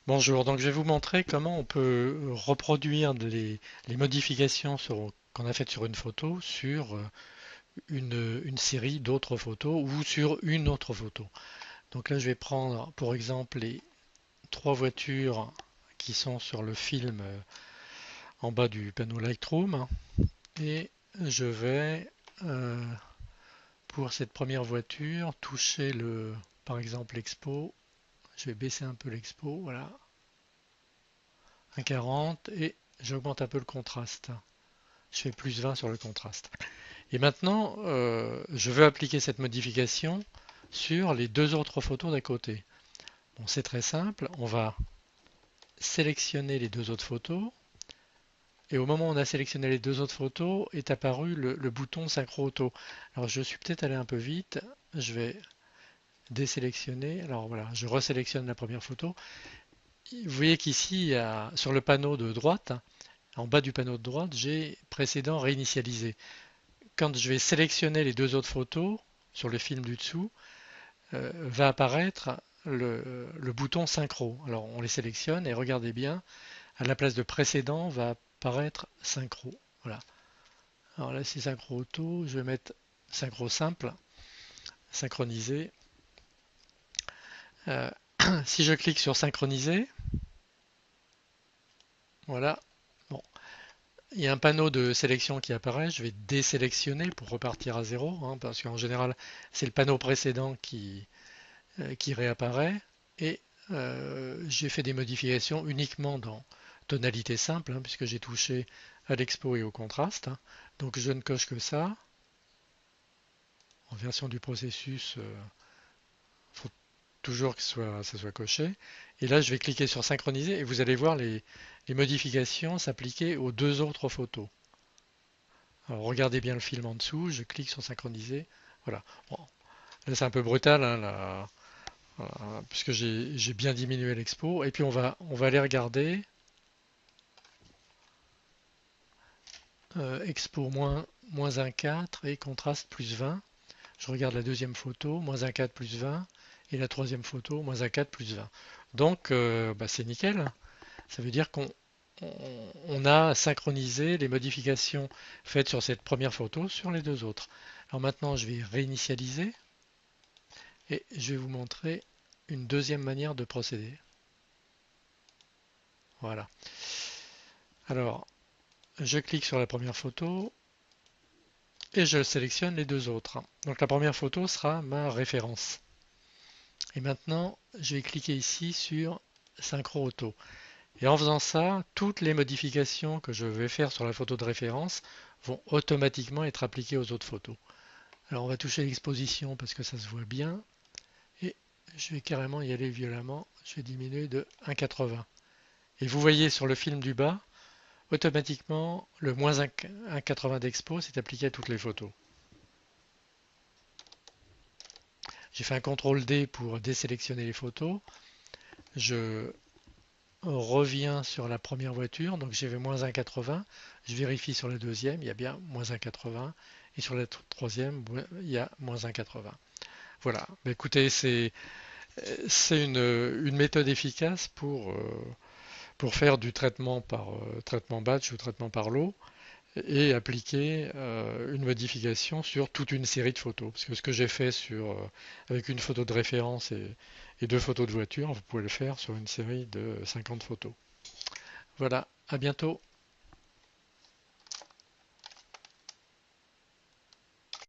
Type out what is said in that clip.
Bonjour, donc je vais vous montrer comment on peut reproduire les modifications qu'on a faites sur une photo sur une série d'autres photos ou sur une autre photo. Donc là, je vais prendre pour exemple les trois voitures qui sont sur le film en bas du panneau Lightroom et je vais, euh, pour cette première voiture, toucher par exemple l'expo. Je vais baisser un peu l'expo, voilà, 1,40 et j'augmente un peu le contraste. Je fais plus 20 sur le contraste. Et maintenant, je veux appliquer cette modification sur les deux autres photos d'à côté. Bon, c'est très simple, on va sélectionner les deux autres photos. Et au moment où on a sélectionné les deux autres photos, est apparu le bouton synchro auto. Alors je suis peut-être allé un peu vite, je vais désélectionner. Alors voilà, je resélectionne la première photo. Vous voyez qu'ici, sur le panneau de droite, en bas du panneau de droite, j'ai précédent réinitialisé. Quand je vais sélectionner les deux autres photos sur le film du dessous, va apparaître le bouton synchro. Alors on les sélectionne et regardez bien, à la place de précédent va apparaître synchro. Voilà. Alors là c'est synchro auto, je vais mettre synchro simple, synchronisé. Euh, si je clique sur synchroniser, voilà. Bon, il y a un panneau de sélection qui apparaît. Je vais désélectionner pour repartir à zéro, hein, parce qu'en général c'est le panneau précédent qui réapparaît. Et j'ai fait des modifications uniquement dans tonalité simple, hein, puisque j'ai touché à l'expo et au contraste, hein. Donc je ne coche que ça. En version du processus, il faut toujours que ça soit coché. Et là, je vais cliquer sur synchroniser et vous allez voir les modifications s'appliquer aux deux autres photos. Alors regardez bien le film en dessous, je clique sur synchroniser. Voilà. Bon, là c'est un peu brutal, hein, là, puisque j'ai bien diminué l'expo. Et puis on va aller regarder expo moins 1,4 et contraste plus 20. Je regarde la deuxième photo, moins 1,4 plus 20, et la troisième photo, moins 1,4 plus 20. Donc bah, c'est nickel. Ça veut dire qu'on a synchronisé les modifications faites sur cette première photo sur les deux autres. Alors maintenant, je vais réinitialiser et je vais vous montrer une deuxième manière de procéder. Voilà. Alors, je clique sur la première photo et je sélectionne les deux autres. Donc la première photo sera ma référence. Et maintenant, je vais cliquer ici sur Synchro Auto. Et en faisant ça, toutes les modifications que je vais faire sur la photo de référence vont automatiquement être appliquées aux autres photos. Alors on va toucher l'exposition parce que ça se voit bien. Et je vais carrément y aller violemment. Je vais diminuer de 1,80. Et vous voyez sur le film du bas, automatiquement, le moins 1,80 d'expo s'est appliqué à toutes les photos. J'ai fait un CTRL D pour désélectionner les photos. Je reviens sur la première voiture, donc j'ai moins 1,80. Je vérifie sur la deuxième, il y a bien moins 1,80. Et sur la troisième, il y a moins 1,80. Voilà. Mais écoutez, c'est une méthode efficace pour faire du traitement par traitement batch ou traitement par lot et appliquer une modification sur toute une série de photos. Parce que ce que j'ai fait avec une photo de référence et deux photos de voiture, vous pouvez le faire sur une série de 50 photos. Voilà, à bientôt.